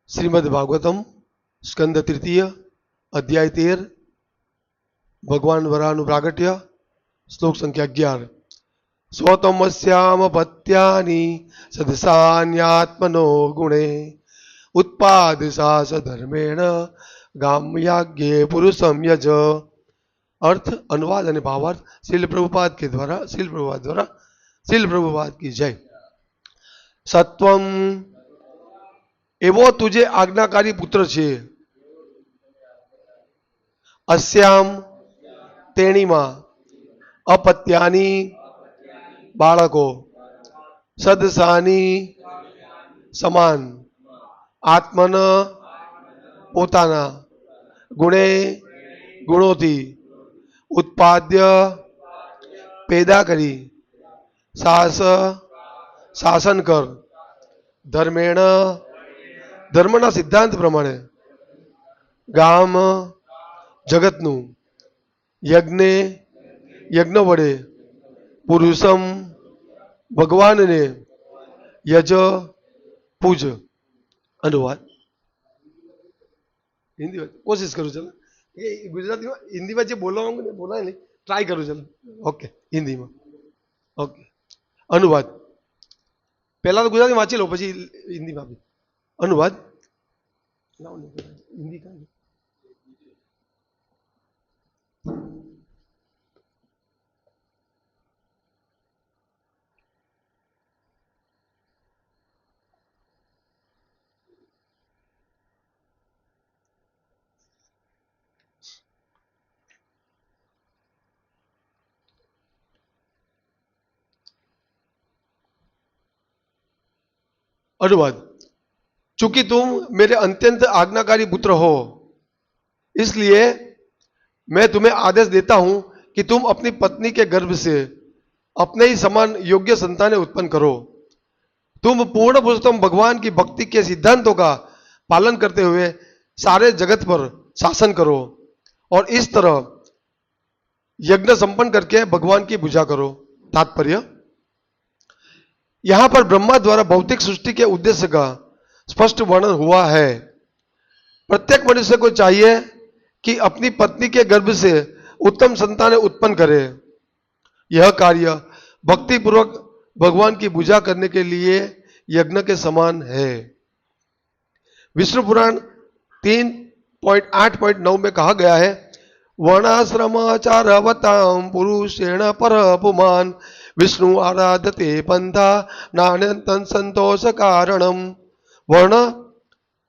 श्रीमद् भागवतम स्कंद तृतीय अध्याय 13 भगवान वरानु प्रागट्य श्लोक संख्या 11। स्वतमस्यामपत्यानि सदसान्यात्मनो गुणे उत्पादसा सधर्मेण गाम्याज्ञे पुरुषम यज। अर्थ, अनुवाद और भावार्थ श्रील प्रभुपाद की जय। सत्वम एवो तुझे आज्ञाकारी पुत्र छे। अस्याम तेणीमा अपत्यानी बाळको सदसानी समान आत्मन पोताना गुणे गुणोथी उत्पाद्य पैदा करी साहस शासन कर धर्मेण धर्मना सिद्धांत प्रमाणे गाम जगतनु यज्ञ यज्ञ वडे पुरुषम भगवान ने यज पूज। अनुवाद हिंदी में कोशिश करूँ चलो, ये गुजराती में हिंदी में जो बोला नहीं ट्राई करूँ चलो। ओके हिंदी में ओके। अनुवाद पहला तो गुजराती वाँची लो पछी हिंदी में भी अनुवाद हिंदी का अनुवाद। चूंकि तुम मेरे अत्यंत आज्ञाकारी पुत्र हो, इसलिए मैं तुम्हें आदेश देता हूं कि तुम अपनी पत्नी के गर्भ से अपने ही समान योग्य संतानें उत्पन्न करो। तुम पूर्ण पुरुषोत्तम भगवान की भक्ति के सिद्धांतों का पालन करते हुए सारे जगत पर शासन करो और इस तरह यज्ञ संपन्न करके भगवान की पूजा करो। तात्पर्य, यहां पर ब्रह्मा द्वारा भौतिक सृष्टि के उद्देश्य का स्पष्ट वर्णन हुआ है। प्रत्येक मनुष्य को चाहिए कि अपनी पत्नी के गर्भ से उत्तम संतानें उत्पन्न करे। यह कार्य भक्ति पूर्वक भगवान की पूजा करने के लिए यज्ञ के समान है। विष्णु पुराण 3.8.9 में कहा गया है, वर्णाश्रमाचारवतां पुरुषेण पर पुमान विष्णु आराधते पंथा नान्यंतन संतोष कारणम। वर्ण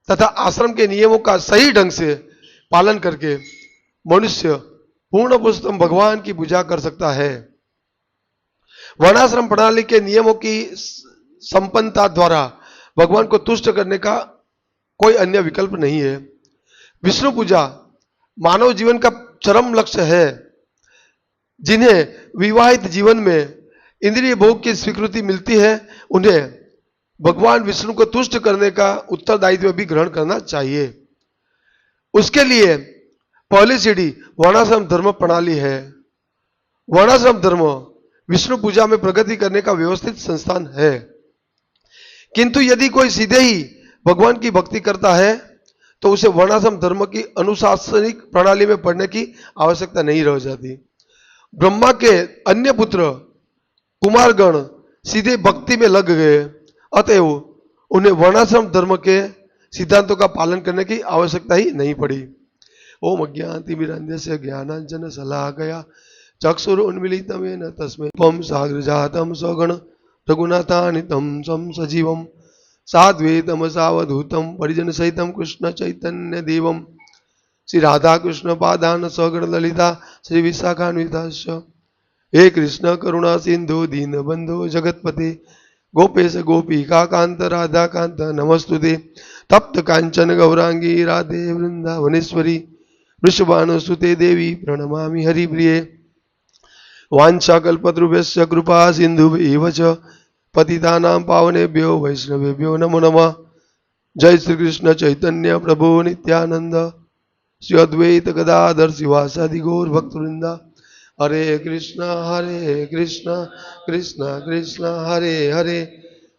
तथा आश्रम के नियमों का सही ढंग से पालन करके मनुष्य पूर्ण पुरुषोत्तम भगवान की पूजा कर सकता है। वर्णाश्रम प्रणाली के नियमों की संपन्नता द्वारा भगवान को तुष्ट करने का कोई अन्य विकल्प नहीं है। विष्णु पूजा मानव जीवन का चरम लक्ष्य है। जिन्हें विवाहित जीवन में इंद्रिय भोग की स्वीकृति मिलती है, उन्हें भगवान विष्णु को तुष्ट करने का उत्तरदायित्व भी ग्रहण करना चाहिए। उसके लिए पहली सीढ़ी वर्णाश्रम धर्म प्रणाली है। वर्णाश्रम धर्म विष्णु पूजा में प्रगति करने का व्यवस्थित संस्थान है, किंतु यदि कोई सीधे ही भगवान की भक्ति करता है तो उसे वर्णाश्रम धर्म की अनुशासनिक प्रणाली में पढ़ने की आवश्यकता नहीं रह जाती। ब्रह्मा के अन्य पुत्र कुमारगण सीधे भक्ति में लग गए, अतएव उन्हें वर्णाश्रम धर्म के सिद्धांतों का पालन करने की आवश्यकता ही नहीं पड़ी। ओम अज्ञानतिमिरान्धस्य ज्ञानांजन शलाकया चक्षुरुन्मीलितं तस्मै त्वं साग्रजातं सगण रघुनाथान्वितं तं सजीवं साद्वैतं सावधूतं परिजन सहितं कृष्ण चैतन्य देवं श्री राधा कृष्ण पादान सगण ललिता श्री विशाखान्विताश्च। हे कृष्ण करुणा सिंधु दीन बंधु जगतपते गोपेश गोपिका कांत राधा कांत नमस्तुते। तप्त कांचन गौरांगी राधे वृंदावनेश्वरी वृषभानुसुते देवी प्रणमामि हरिप्रिये। वाञ्छाकल्पतरुभ्यश्च कृपा सिन्धुभ्यैव च पतितानां पावनेभ्यो वैष्णवेभ्यो नमो नमः। जय श्री कृष्ण चैतन्य प्रभु नित्यानंद श्री अद्वैत गदाधर शिवासादि गौर भक्तवृंदा। हरे कृष्ण कृष्ण कृष्ण हरे हरे,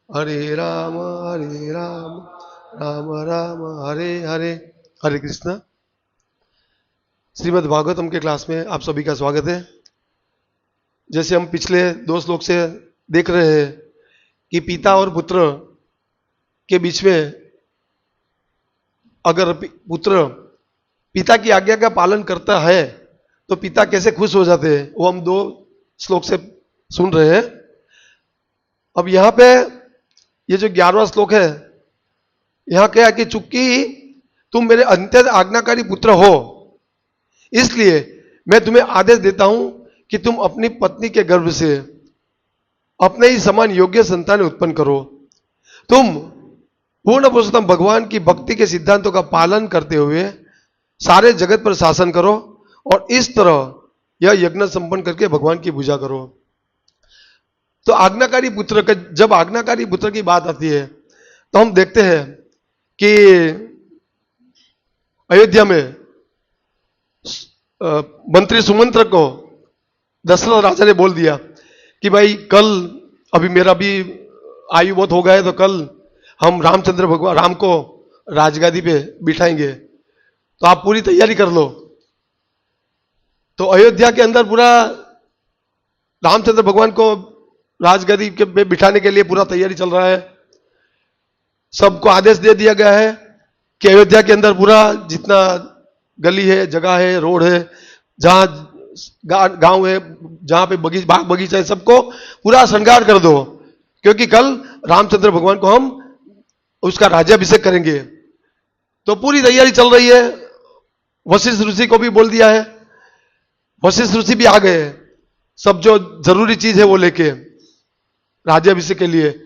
हरे राम राम राम हरे हरे, हरे कृष्णा। श्रीमद् भागवतम के क्लास में आप सभी का स्वागत है। जैसे हम पिछले 2 श्लोक से देख रहे हैं कि पिता और पुत्र के बीच में अगर पुत्र पिता की आज्ञा का पालन करता है तो पिता कैसे खुश हो जाते हैं, वो हम 2 श्लोक से सुन रहे हैं। अब यहाँ पे ये जो 11वां श्लोक है, यहाँ क्या है कि चूंकि तुम मेरे अत्यंत आज्ञाकारी पुत्र हो, इसलिए मैं तुम्हें आदेश देता हूं कि तुम अपनी पत्नी के गर्भ से अपने ही समान योग्य संतान उत्पन्न करो। तुम पूर्ण पुरुषोत्तम भगवान की भक्ति के सिद्धांतों का पालन करते हुए सारे जगत पर शासन करो और इस तरह यह यज्ञ संपन्न करके भगवान की पूजा करो। तो आज्ञाकारी पुत्र का, जब आज्ञाकारी पुत्र की बात आती है तो हम देखते हैं कि अयोध्या में मंत्री सुमंत्र को दशरथ राजा ने बोल दिया कि भाई कल, अभी मेरा भी आयु बहुत हो गया है, तो कल हम रामचंद्र भगवान राम को राजगादी पे बिठाएंगे, तो आप पूरी तैयारी कर लो। तो अयोध्या के अंदर पूरा रामचंद्र भगवान को राजगादी पे बिठाने के लिए पूरा तैयारी चल रहा है। सबको आदेश दे दिया गया है कि अयोध्या के अंदर पूरा जितना गली है, जगह है, रोड है, जहां गांव है, जहां पे बाग बगीचा है, सबको पूरा श्रृंगार कर दो, क्योंकि कल रामचंद्र भगवान को हम उसका राज्याभिषेक करेंगे। तो पूरी तैयारी चल रही है। वशिष्ठ ऋषि को भी बोल दिया है, वशिष्ठ ऋषि भी आ गए, सब जो जरूरी चीज है वो लेके राज्याभिषेक के लिए,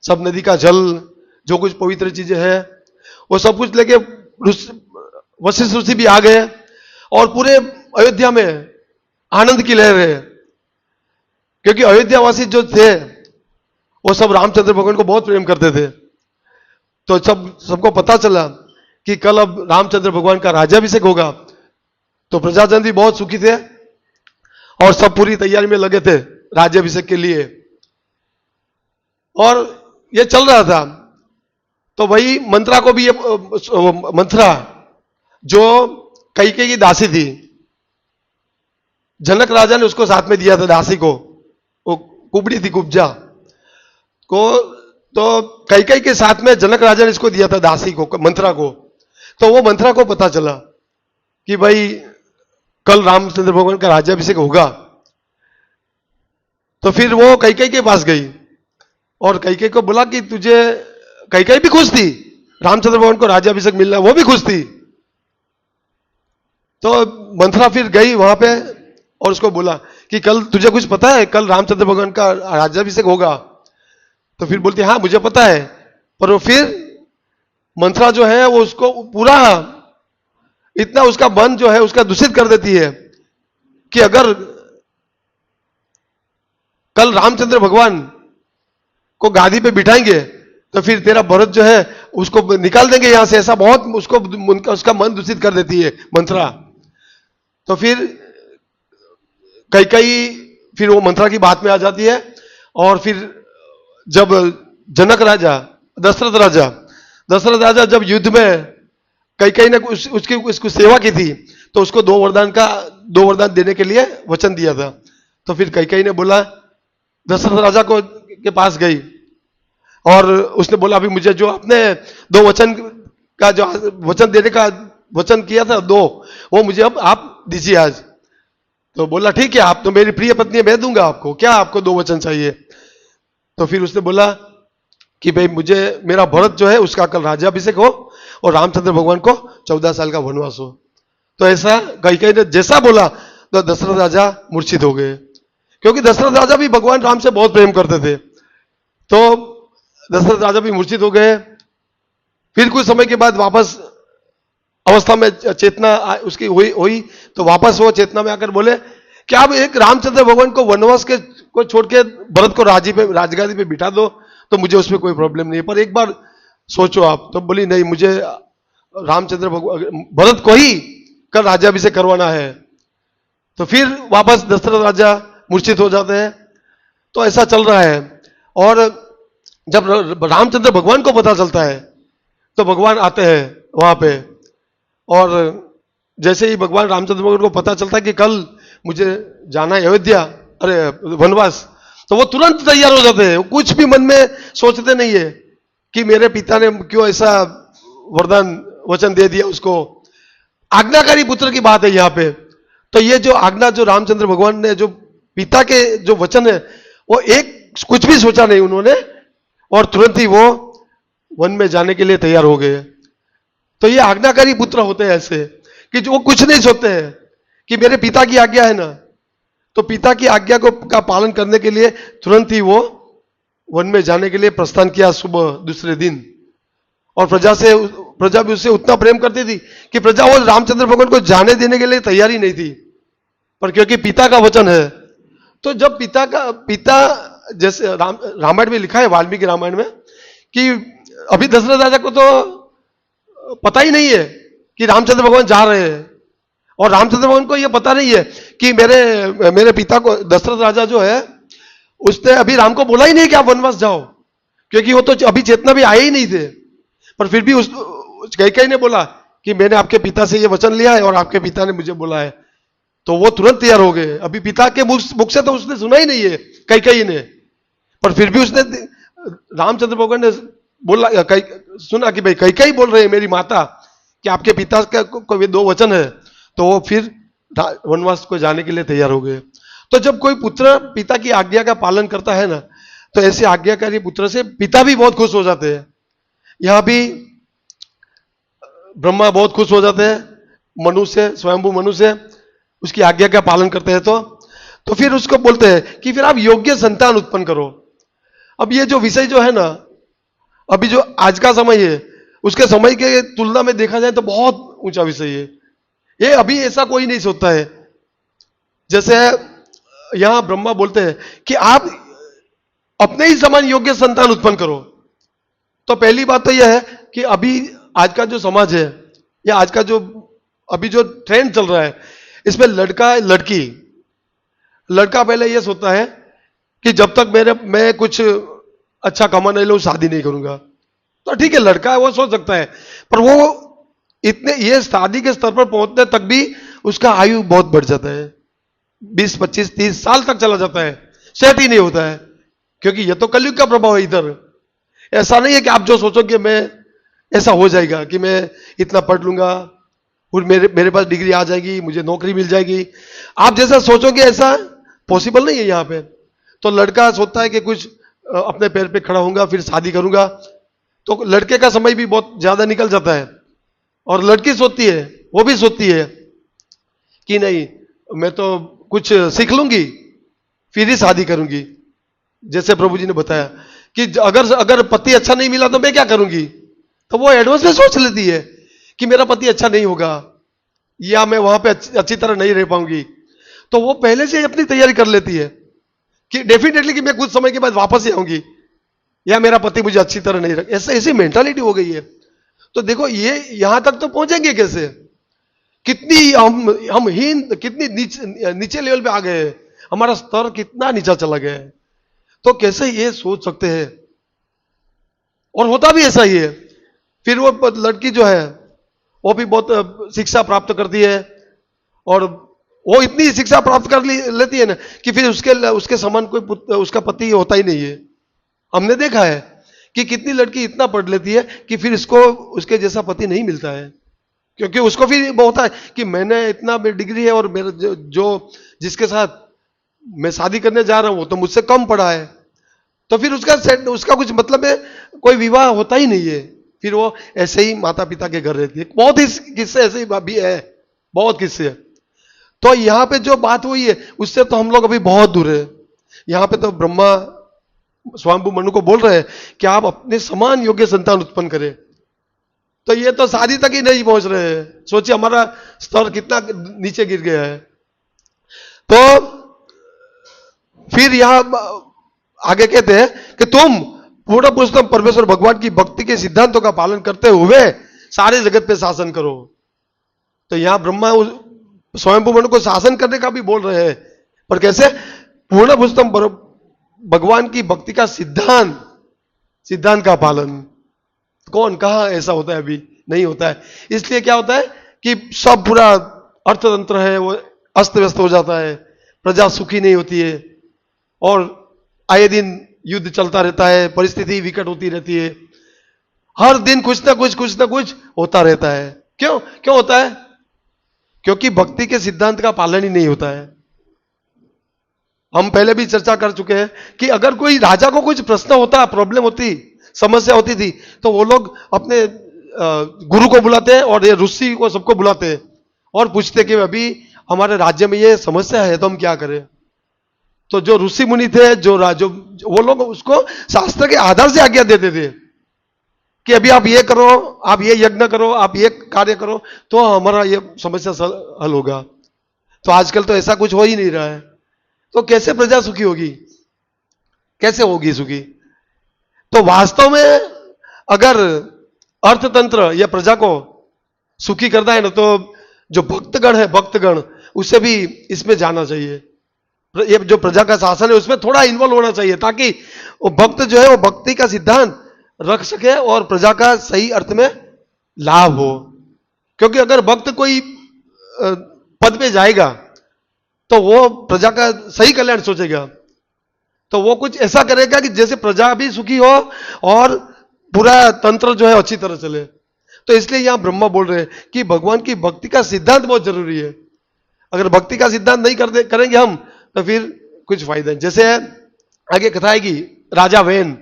सब नदी का जल, जो कुछ पवित्र चीजें हैं वो सब कुछ लेके वशिष्ठ ऋषि भी आ गए और पूरे अयोध्या में आनंद की लहर है, क्योंकि अयोध्यावासी जो थे वो सब रामचंद्र भगवान को बहुत प्रेम करते थे। तो सबको पता चला कि कल अब रामचंद्र भगवान का राज्याभिषेक होगा, तो प्रजाजन भी बहुत सुखी थे और सब पूरी तैयारी में लगे थे राज्याभिषेक के लिए। और ये चल रहा था, तो वही मंत्रा को भी, ये मंत्रा जो कैकेयी की दासी थी, जनक राजा ने उसको साथ में दिया था दासी को, वो कुबड़ी थी, कुब्जा को, तो कैकेयी के साथ में जनक राजा ने इसको दिया था दासी को, मंत्रा को। तो वो मंत्रा को पता चला कि भाई कल रामचंद्र भगवान का राज्याभिषेक होगा, तो फिर वो कैकेयी के पास गई और कैकेयी को बोला कि तुझे, कैकेयी भी खुश थी, रामचंद्र भगवान को राज्याभिषेक मिलना, वो भी खुश थी। तो मंथरा फिर गई वहां पे और उसको बोला कि कल तुझे कुछ पता है, कल रामचंद्र भगवान का राज्याभिषेक होगा? तो फिर बोलती हाँ मुझे पता है। पर वो फिर मंथरा जो है वो उसको पूरा इतना उसका मन जो है उसका दूषित कर देती है कि अगर कल रामचंद्र भगवान को गादी पे बिठाएंगे तो फिर तेरा भरत जो है उसको निकाल देंगे यहां से, ऐसा बहुत उसको उसका मन दूषित कर देती है मंथरा। तो फिर कैकेयी फिर वो मंथरा की बात में आ जाती है और फिर जब जनक राजा, दशरथ राजा जब युद्ध में कैकेयी ने उसकी सेवा की थी तो उसको 2 वरदान देने के लिए वचन दिया था। तो फिर कैकेयी ने बोला, दशरथ राजा के पास गई और उसने बोला अभी मुझे जो आपने 2 वचन का जो वचन देने का वचन किया था 2, वो मुझे अब आप दीजिए आज। तो बोला ठीक है, आप तो मेरी प्रिय पत्नी है, मैं दूंगा आपको, क्या आपको 2 वचन चाहिए? तो फिर उसने बोला कि भाई मुझे, मेरा भरत जो है उसका कल राज्याभिषेक हो और रामचंद्र भगवान को 14 साल का वनवास हो। तो ऐसा कैकेयी ने जैसा बोला तो दशरथ राजा मूर्छित हो गए, क्योंकि दशरथ राजा भी भगवान राम से बहुत प्रेम करते थे। तो दशरथ राजा भी मूर्छित हो गए। फिर कुछ समय के बाद वापस अवस्था में चेतना उसकी हुई तो वापस वो चेतना में आकर बोले कि आप एक रामचंद्र भगवान को वनवास को छोड़ के भरत को राजगादी पे बिठा दो तो मुझे उसमें कोई प्रॉब्लम नहीं है, पर एक बार सोचो आप। तो बोली नहीं, मुझे रामचंद्र भगवान भरत को ही कल राज्याभिषेक करवाना है। तो फिर वापस दशरथ राजा मूर्छित हो जाते हैं। तो ऐसा चल रहा है। और जब रामचंद्र भगवान को पता चलता है तो भगवान आते हैं वहां पे, और जैसे ही भगवान रामचंद्र भगवान को पता चलता है कि कल मुझे जाना है अयोध्या, अरे वनवास, तो वो तुरंत तैयार हो जाते हैं। कुछ भी मन में सोचते नहीं है कि मेरे पिता ने क्यों ऐसा वरदान वचन दे दिया उसको। आज्ञाकारी पुत्र की बात है यहाँ पे। तो ये जो आज्ञा जो रामचंद्र भगवान ने, जो पिता के जो वचन है, वो एक कुछ भी सोचा नहीं उन्होंने, और तुरंत ही वो वन में जाने के लिए तैयार हो गए। तो ये आज्ञाकारी पुत्र होते हैं ऐसे कि जो कुछ नहीं सोचते हैं कि मेरे पिता की आज्ञा है ना, तो पिता की आज्ञा को का पालन करने के लिए तुरंत ही वो वन में जाने के लिए प्रस्थान किया सुबह दूसरे दिन। और प्रजा भी उससे उतना प्रेम करती थी कि प्रजा वो रामचंद्र भगवान को जाने देने के लिए तैयार ही नहीं थी, पर क्योंकि पिता का वचन है। तो जब पिता जैसे रामायण में लिखा है, वाल्मीकि रामायण में, कि अभी दशरथ राजा को तो पता ही नहीं है कि रामचंद्र भगवान जा रहे हैं, और रामचंद्र भगवान को यह पता नहीं है कि मेरे पिता को, दशरथ राजा जो है, उसने अभी राम को बोला ही नहीं कि आप वनवास जाओ, क्योंकि वो तो अभी चेतना भी आए ही नहीं थे। पर फिर भी उस कैकेयी ने बोला कि मैंने आपके पिता से ये वचन लिया है और आपके पिता ने मुझे बोला है, तो वो तुरंत तैयार हो गए। अभी पिता के मुख से तो उसने सुना ही नहीं है कैकेयी ने, पर फिर भी उसने, रामचंद्र भगवान ने बोला, सुना कि भाई कैकेयी बोल रहे हैं मेरी माता कि आपके पिता का कोई दो वचन है, तो वो फिर वनवास को जाने के लिए तैयार हो गए। तो जब कोई पुत्र पिता की आज्ञा का पालन करता है ना, तो ऐसे आज्ञाकारी पुत्र से पिता भी बहुत खुश हो जाते हैं। यहां भी ब्रह्मा बहुत खुश हो जाते हैं मनुष्य, स्वयंभू मनुष्य उसकी आज्ञा का पालन करते हैं। तो फिर उसको बोलते हैं कि फिर आप योग्य संतान उत्पन्न करो। अब ये जो विषय जो है ना, अभी जो आज का समय है, उसके समय के तुलना में देखा जाए तो बहुत ऊंचा विषय है ये। अभी ऐसा कोई नहीं सोचता है। जैसे यहां ब्रह्मा बोलते हैं कि आप अपने ही समान योग्य संतान उत्पन्न करो। तो पहली बात तो यह है कि अभी आज का जो समाज है, या आज का जो अभी जो ट्रेंड चल रहा है, इसमें लड़का लड़का पहले यह सोचता है कि जब तक मैं कुछ अच्छा कमा नहीं लूं, शादी नहीं करूंगा। तो ठीक है, लड़का है वो सोच सकता है, पर वो इतने ये शादी के स्तर पर पहुंचने तक भी उसका आयु बहुत बढ़ जाता है, 20, 25, 30 साल तक चला जाता है, सेट ही नहीं होता है। क्योंकि ये तो कलयुग का प्रभाव है। इधर ऐसा नहीं है कि आप जो सोचोगे मैं ऐसा हो जाएगा कि मैं इतना पढ़ लूंगा और मेरे पास डिग्री आ जाएगी, मुझे नौकरी मिल जाएगी। आप जैसा सोचोगे ऐसा पॉसिबल नहीं है यहाँ पे। तो लड़का सोचता है कि कुछ अपने पैर पे खड़ा होऊंगा, फिर शादी करूंगा। तो लड़के का समय भी बहुत ज्यादा निकल जाता है, और लड़की सोचती है, वो भी सोचती है कि नहीं, मैं तो कुछ सीख लूंगी फिर ही शादी करूंगी। जैसे प्रभु जी ने बताया कि अगर पति अच्छा नहीं मिला तो मैं क्या करूंगी। तो वो एडवांस में सोच लेती है कि मेरा पति अच्छा नहीं होगा, या मैं वहां पे अच्छी तरह नहीं रह पाऊंगी। तो वो पहले से अपनी तैयारी कर लेती है कि डेफिनेटली कि मैं कुछ समय के बाद वापस ही आऊंगी, या मेरा पति मुझे अच्छी तरह नहीं रख। ऐसी मेंटालिटी हो गई है। तो देखो ये यहां तक तो पहुंचेंगे कैसे, कितनी हम हीन, कितनी नीचे लेवल पे आ गए हैं, हमारा स्तर कितना नीचा चला गया है। तो कैसे ये सोच सकते हैं, और होता भी ऐसा ही है। फिर वो लड़की जो है वो भी बहुत शिक्षा प्राप्त करती है, और वो इतनी शिक्षा प्राप्त कर लेती है ना कि फिर उसके समान कोई उसका पति होता ही नहीं है। हमने देखा है कि कितनी लड़की इतना पढ़ लेती है कि फिर इसको उसके जैसा पति नहीं मिलता है, क्योंकि उसको फिर वो होता है कि मैंने इतना डिग्री है और मेरा जो जिसके साथ मैं शादी करने जा रहा हूं वो तो मुझसे कम पढ़ा है। तो फिर उसका कुछ मतलब है, कोई विवाह होता ही नहीं है। फिर वो ऐसे ही माता पिता के घर रहती है। बहुत ही किस्से ऐसे ही भी है, बहुत किस्से। तो यहां पे जो बात हुई है उससे तो हम लोग अभी बहुत दूर है। यहां पे तो ब्रह्मा स्वयंभू मनु को बोल रहे हैं कि आप अपने समान योग्य संतान उत्पन्न करें। तो ये तो शादी तक ही नहीं पहुंच रहे हैं। सोचिए हमारा स्तर कितना नीचे गिर गया है। तो फिर यहां आगे कहते हैं कि तुम पूर्ण पुरुषोत्तम परमेश्वर भगवान की भक्ति के सिद्धांतों का पालन करते हुए सारे जगत पे शासन करो। तो यहां ब्रह्मा स्वयंभू मनु को शासन करने का भी बोल रहे हैं, पर कैसे, पूर्ण पुरुषोत्तम भगवान की भक्ति का सिद्धांत का पालन। कौन कहाँ ऐसा होता है? अभी नहीं होता है। इसलिए क्या होता है कि सब पूरा अर्थतंत्र है वो अस्त व्यस्त हो जाता है, प्रजा सुखी नहीं होती है और आए दिन युद्ध चलता रहता है, परिस्थिति विकट होती रहती है, हर दिन कुछ ना कुछ होता रहता है। क्यों क्यों होता है? क्योंकि भक्ति के सिद्धांत का पालन ही नहीं होता है। हम पहले भी चर्चा कर चुके हैं कि अगर कोई राजा को कुछ प्रश्न होता, प्रॉब्लम होती, समस्या होती थी, तो वो लोग अपने गुरु को बुलाते हैं और ये ऋषि को सबको बुलाते हैं और पूछते कि अभी हमारे राज्य में ये समस्या है तो हम क्या करें। तो जो ऋषि मुनि थे, जो वो लोग उसको शास्त्र के आधार से आज्ञा देते थे कि अभी आप ये करो, आप ये यज्ञ करो, आप ये कार्य करो तो हमारा ये समस्या हल होगा। तो आजकल तो ऐसा कुछ हो ही नहीं रहा है, तो कैसे प्रजा सुखी होगी? कैसे होगी सुखी? तो वास्तव में अगर अर्थतंत्र या प्रजा को सुखी करना है ना, तो जो भक्तगण है, भक्तगण, उसे भी इसमें जाना चाहिए। ये जो प्रजा का शासन है उसमें थोड़ा इन्वॉल्व होना चाहिए, ताकि वो भक्त जो है वो भक्ति का सिद्धांत रख सके और प्रजा का सही अर्थ में लाभ हो। क्योंकि अगर भक्त कोई पद पे जाएगा तो वो प्रजा का सही कल्याण सोचेगा, तो वो कुछ ऐसा करेगा कि जैसे प्रजा भी सुखी हो और पूरा तंत्र जो है अच्छी तरह चले। तो इसलिए यहां ब्रह्मा बोल रहे हैं कि भगवान की भक्ति का सिद्धांत बहुत जरूरी है। अगर भक्ति का सिद्धांत नहीं करेंगे हम तो फिर कुछ फायदा नहीं। जैसे आगे कथा आएगी राजा वैन,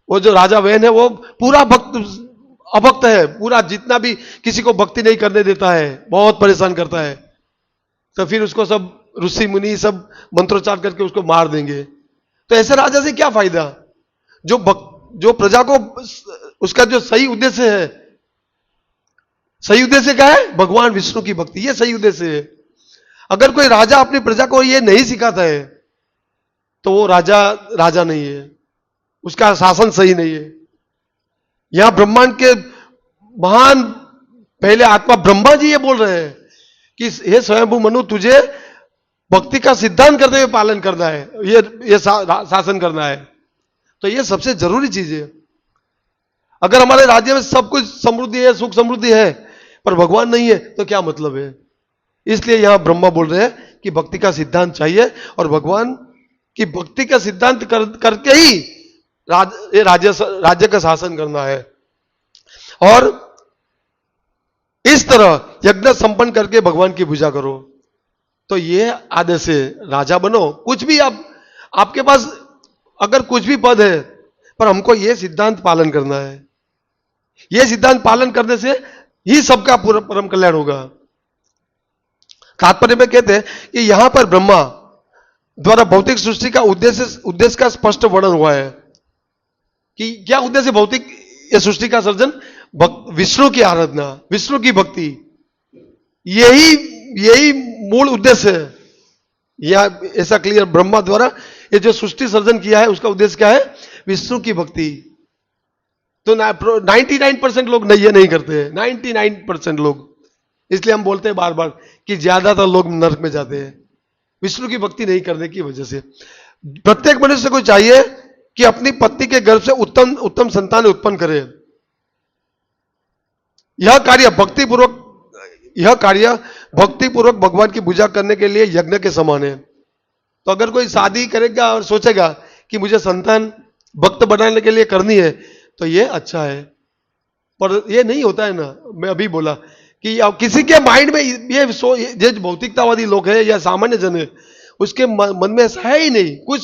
वो जो राजा वैन है वो पूरा अभक्त है, पूरा जितना भी किसी को भक्ति नहीं करने देता है, बहुत परेशान करता है। तो फिर उसको सब ऋषि मुनि सब मंत्रोच्चार करके उसको मार देंगे। तो ऐसे राजा से क्या फायदा? जो प्रजा को उसका जो सही उद्देश्य है, सही उद्देश्य क्या है? भगवान विष्णु की भक्ति, ये सही उद्देश्य है। अगर कोई राजा अपनी प्रजा को ये नहीं सिखाता है तो वो राजा नहीं है, उसका शासन सही नहीं है। यहां ब्रह्मांड के महान पहले आत्मा ब्रह्मा जी ये बोल रहे हैं कि हे स्वयंभू मनु, तुझे भक्ति का सिद्धांत करते हुए पालन करना है, ये शासन करना है। तो ये सबसे जरूरी चीज है। अगर हमारे राज्य में सब कुछ समृद्धि है, सुख समृद्धि है, पर भगवान नहीं है तो क्या मतलब है? इसलिए यहां ब्रह्मा बोल रहे हैं कि भक्ति का सिद्धांत चाहिए और भगवान की भक्ति का सिद्धांत करके ही राज्य का शासन करना है। और इस तरह यज्ञ संपन्न करके भगवान की पूजा करो। तो ये आदेश है, राजा बनो। कुछ भी आपके पास अगर कुछ भी पद है, पर हमको ये सिद्धांत पालन करना है। ये सिद्धांत पालन करने से ही सबका परम कल्याण होगा। तात्पर्य में कहते हैं कि यहां पर ब्रह्मा द्वारा भौतिक सृष्टि का उद्देश्य का स्पष्ट वर्णन हुआ है कि क्या उद्देश्य भौतिक ये सृष्टि का सर्जन? विष्णु की आराधना, विष्णु की भक्ति, यही मूल उद्देश्य है। यह ऐसा क्लियर ब्रह्मा द्वारा ये जो सृष्टि सर्जन किया है उसका उद्देश्य क्या है? विष्णु की भक्ति। तो 99% लोग ये नहीं करते हैं, 99% लोग। इसलिए हम बोलते हैं बार बार कि ज्यादातर लोग नरक में जाते हैं विष्णु की भक्ति नहीं करने की वजह से। प्रत्येक मनुष्य को चाहिए कि अपनी पत्नी के गर्भ से उत्तम संतान उत्पन्न करे। यह कार्य भक्तिपूर्वक भगवान की पूजा करने के लिए यज्ञ के समान है। तो अगर कोई शादी करेगा और सोचेगा कि मुझे संतान भक्त बनाने के लिए करनी है तो ये अच्छा है, पर ये नहीं होता है ना। मैं अभी बोला कि किसी के माइंड में ये जो भौतिकतावादी लोग हैं या सामान्य जन है, उसके मन में ऐसा है ही नहीं। कुछ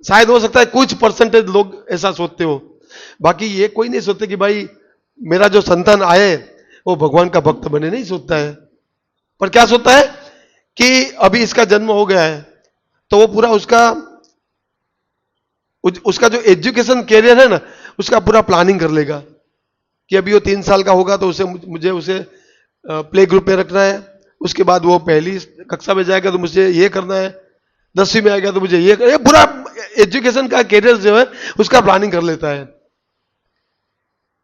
शायद हो सकता है कुछ परसेंटेज लोग ऐसा सोचते हो, बाकी ये कोई नहीं सोचते कि भाई मेरा जो संतान आए वो भगवान का भक्त बने, नहीं सोचता है। पर क्या सोचता है कि अभी इसका जन्म हो गया है तो वो पूरा उसका जो एजुकेशन कैरियर है ना, उसका पूरा प्लानिंग कर लेगा कि अभी वो 3 साल का होगा तो मुझे उसे प्ले ग्रुप में रखना है, उसके बाद वो पहली कक्षा में जाएगा तो मुझे ये करना है, 10वीं में आएगा तो मुझे ये पूरा एजुकेशन का कैरियर जो है उसका प्लानिंग कर लेता है।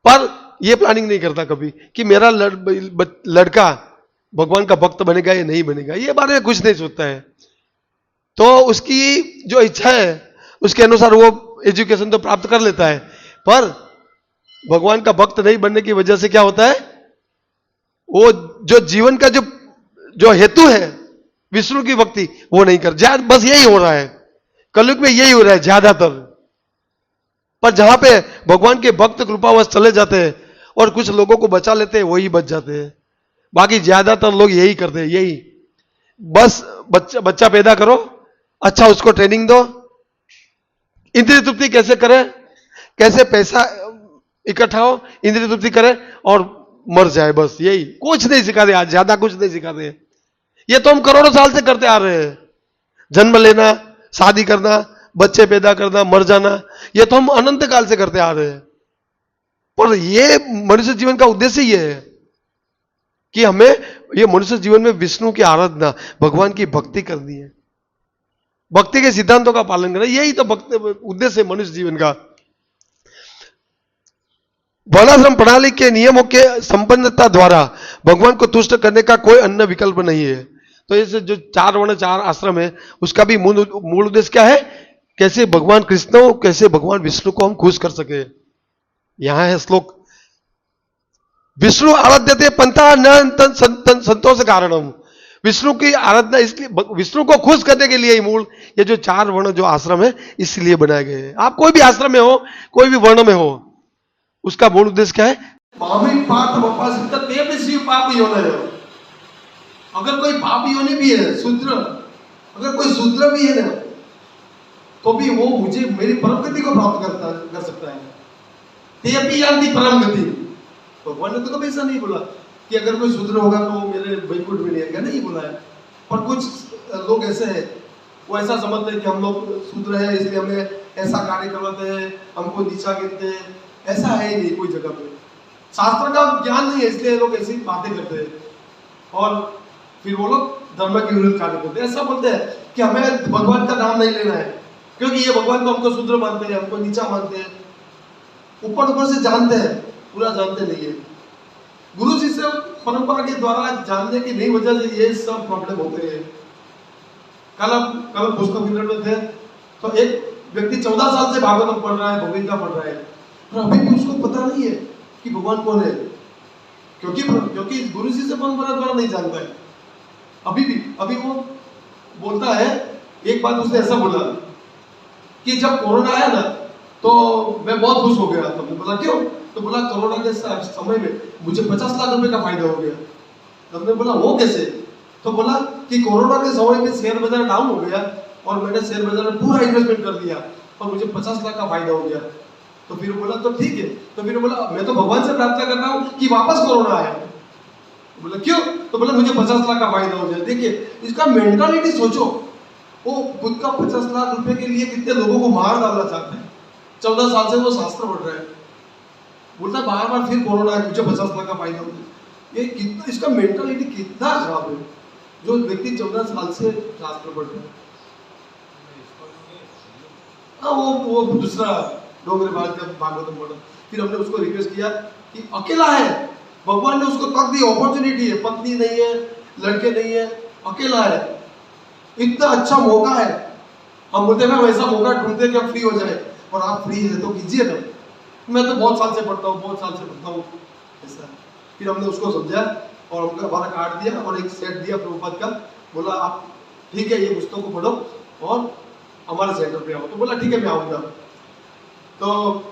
पर ये प्लानिंग नहीं करता कभी कि मेरा लड़का भगवान का भक्त बनेगा या नहीं बनेगा, ये बारे में कुछ नहीं सोचता है। तो उसकी जो इच्छा है उसके अनुसार वो एजुकेशन तो प्राप्त कर लेता है, पर भगवान का भक्त नहीं बनने की वजह से क्या होता है, वो जो जीवन का जो जो हेतु है विष्णु की भक्ति, वो नहीं कर ज्यादा, बस यही हो रहा है कलयुग में, यही हो रहा है ज्यादातर। पर जहां पे भगवान के भक्त कृपावश चले जाते हैं और कुछ लोगों को बचा लेते हैं, वही बच जाते हैं। बाकी ज्यादातर लोग यही करते हैं, यही बस बच्चा पैदा करो, अच्छा उसको ट्रेनिंग दो, इंद्रिय तृप्ति कैसे करें, कैसे पैसा इकट्ठा हो, इंद्रिय तृप्ति करें और मर जाए, बस यही, कुछ नहीं सिखाते आज, ज्यादा कुछ नहीं सिखाते। ये तो हम करोड़ों साल से करते आ रहे हैं, जन्म लेना, शादी करना, बच्चे पैदा करना, मर जाना, ये तो हम अनंत काल से करते आ रहे हैं। पर ये मनुष्य जीवन का उद्देश्य ये है कि हमें ये मनुष्य जीवन में विष्णु की आराधना, भगवान की भक्ति करनी है, भक्ति के सिद्धांतों का पालन करना, यही तो भक्ति उद्देश्य है मनुष्य जीवन का। वर्णाश्रम प्रणाली के नियमों के संपन्नता द्वारा भगवान को तुष्ट करने का कोई अन्य विकल्प नहीं है। तो इसे जो 4 वर्ण 4 आश्रम है, उसका भी मूल उद्देश्य क्या है, कैसे भगवान कृष्ण, कैसे भगवान विष्णु को हम खुश कर सके। यहां है श्लोक, विष्णु आराध्यते पंथा न संतोष कारणम। विष्णु की आराधना इसलिए, विष्णु को खुश करने के लिए ही मूल ये जो 4 वर्ण जो आश्रम है इसलिए बनाए गए हैं। आप कोई भी आश्रम में हो, कोई भी वर्ण में हो, उसका मूल उद्देश्य क्या है, अगर कोई पाप योनि भी है, शूद्र, अगर कोई शूद्र भी है ना, तो भी वो मुझे मेरी परम गति को प्राप्त कर सकता है। ते भी यानी परम गति, भगवान ने तो कभी ऐसा नहीं बोला कि अगर कोई शूद्र होगा तो मेरे वैकुंठ में नहीं आएगा, नहीं बोला है। पर कुछ लोग ऐसे हैं, वो ऐसा समझते हैं कि हम लोग शूद्र है इसलिए हमें ऐसा कार्य करवाते हैं, हमको नीचा गिनते हैं। ऐसा है ही नहीं कोई जगह पे, शास्त्र का ज्ञान नहीं है इसलिए लोग ऐसी बातें करते हैं और फिर वो लोग धर्म के विरुद्ध कार्य करते हैं। ऐसा बोलते हैं कि हमें भगवान का नाम नहीं लेना है क्योंकि ये भगवान को हमको शूद्र मानते हैं, हमको नीचा मानते हैं, ऊपर से जानते हैं, पूरा जानते नहीं है। गुरु जी से परंपरा के द्वारा जानने की नहीं वजह से ये सब प्रॉब्लम होते हैं। कल पुस्तक वितरण में थे तो एक व्यक्ति 14 साल से भागवतम पढ़ रहा है, भगवद पढ़ रहा है, और अभी भी उसको पता नहीं है कि भगवान कौन है, क्योंकि गुरु जी से परंपरा द्वारा नहीं जानता है। अभी वो बोलता है, एक बात उसने ऐसा बोला कि जब कोरोना आया ना तो मैं बहुत खुश हो गया। तो मैं बोला क्यों, तो बोला कोरोना के समय में मुझे 50 लाख रुपए का फायदा हो गया। तो हमने बोला वो कैसे, तो बोला कि कोरोना के समय में शेयर बाजार डाउन हो गया और मैंने शेयर बाजार में पूरा इन्वेस्टमेंट कर दिया और मुझे 50 लाख का फायदा हो गया। तो फिर बोला तो ठीक है, तो फिर बोला मैं तो भगवान से प्रार्थना कर रहा हूँ कि वापस कोरोना आए। बोला क्यों, तो बोला मुझे 50 लाख का फायदा हो जाए। देखिए इसका मेंटालिटी सोचो, वो खुद का 50 लाख रुपए के लिए कितने लोगों को मार डालना चाहते हैं। 14 साल से वो शास्त्र पढ़ रहे हैं, बोलता है बार बार फिर कोरोना है, मुझे 50 लाख का फायदा हो जाए। ये कितना, इसका मेंटालिटी कितना खराब है जो व्यक्ति 14 साल से शास्त्र पढ़ रहे हैं। हाँ वो दूसरा डोंगरे बाल का भागवतम पढ़ा, फिर हमने उसको रिक्वेस्ट किया कि अकेला है, भगवान ने उसको तक दी, अपॉर्चुनिटी है, पत्नी नहीं है, लड़के नहीं है, अकेला है, इतना अच्छा मौका है। हम बोलते हैं वैसा मौका ढूंढते कि हम फ्री हो जाए, और आप फ्री है तो कीजिए ना। मैं तो बहुत साल से पढ़ता हूँ, ऐसा। फिर हमने उसको समझा और हमको हमारा कार्ड दिया और एक सेट दिया प्रभुपाद का, बोला आप ठीक है ये पुस्तकों को पढ़ो और हमारे सेंटर पे आओ। तो बोला ठीक है मैं आऊँगा। तो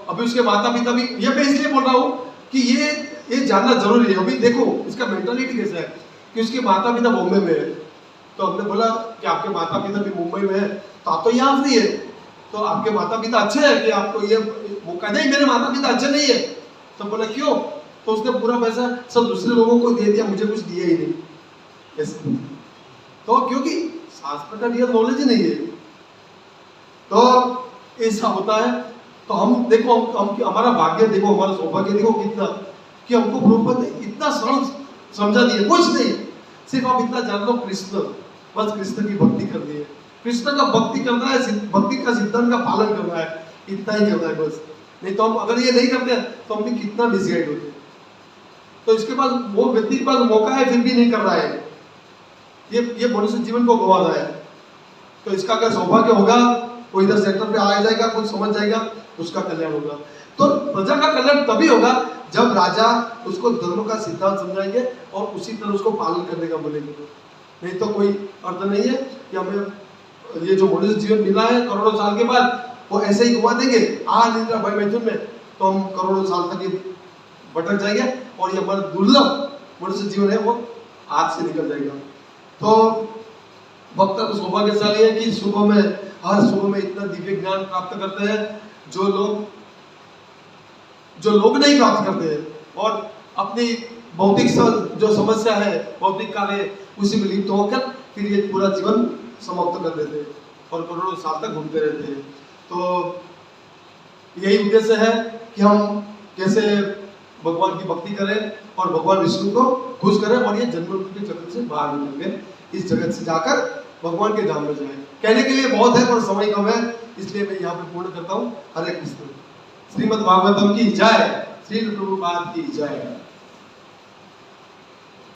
अभी उसके माता पिता भी, ये मैं इसलिए बोल रहा हूँ कि ये जानना जरूरी है। अभी देखो इसका मेंटालिटी कैसा है कि उसके माता पिता बॉम्बे में है, तो हमने बोला कि आपके माता पिता भी मुंबई में है तो आप तो यहाँ फ्री है, तो आपके माता पिता अच्छे हैं कि आपको ये मौका, नहीं मेरे माता पिता अच्छे नहीं है। तो बोला क्यों, तो उसने पूरा पैसा सब दूसरे लोगों को दे दिया, मुझे कुछ दिया ही नहीं ऐसे। तो क्योंकि शास्त्र का रियल नॉलेज ही नहीं है, तो ऐसा होता है। तो हम देखो हम हमारा भाग्य देखो, हमारा सौभाग्य देखो कितना कि हमको प्रभुपाद ने इतना सरल समझा दिया, कुछ नहीं, सिर्फ आप इतना जान लो कृष्ण, बस कृष्ण की भक्ति करनी है, कृष्ण का भक्ति करना है, भक्ति का सिद्धांत का पालन करना है, इतना ही करना है बस। नहीं तो हम अगर ये नहीं करते तो हम भी कितना मिसगाइड होते। तो इसके बाद वो व्यक्ति के पास मौका है फिर भी नहीं कर रहा है, ये मनुष्य जीवन को गवा रहा है। तो इसका अगर सौभाग्य होगा वो इधर सेंटर पे आ जाएगा, कुछ समझ जाएगा, उसका कल्याण होगा। तो प्रजा का कल्याण तभी होगा जब राजा उसको धर्म का सिद्धांत समझाएंगे और उसी तरह उसको पालन करने का बोलेंगे। नहीं तो कोई अर्थ नहीं है कि हमें ये जो मनुष्य जीवन मिला है करोड़ों साल के बाद वो ऐसे ही घुमा देंगे निद्रा भय मैथुन में, तो हम करोड़ों साल तक ये भटक जाएंगे और ये हमारा दुर्लभ मनुष्य जीवन है वो हाथ से निकल जाएगा। तो भक्त तो सौभाग्यशाली है कि सुबह में हर सुबह में इतना दिव्य ज्ञान प्राप्त करते हैं जो लोग नहीं प्राप्त करते हैं, और अपनी भौतिक जो समस्या है भौतिक कार्य उसी में लिप्त होकर फिर ये पूरा जीवन समाप्त कर देते हैं और करोड़ों साल तक घूमते रहते हैं। तो यही उद्देश्य है कि हम कैसे भगवान की भक्ति करें और भगवान विष्णु को खुश करें और ये जन्म मृत्यु के चक्र से बाहर निकल के इस जगत से जाकर भगवान के धाम में जाएं। कहने के लिए बहुत है पर समय कम है, इसलिए मैं यहाँ पे पूर्ण करता हूँ। हरे कृष्ण। श्रीमद् भागवतम की जय। श्री प्रभुपाद की जय।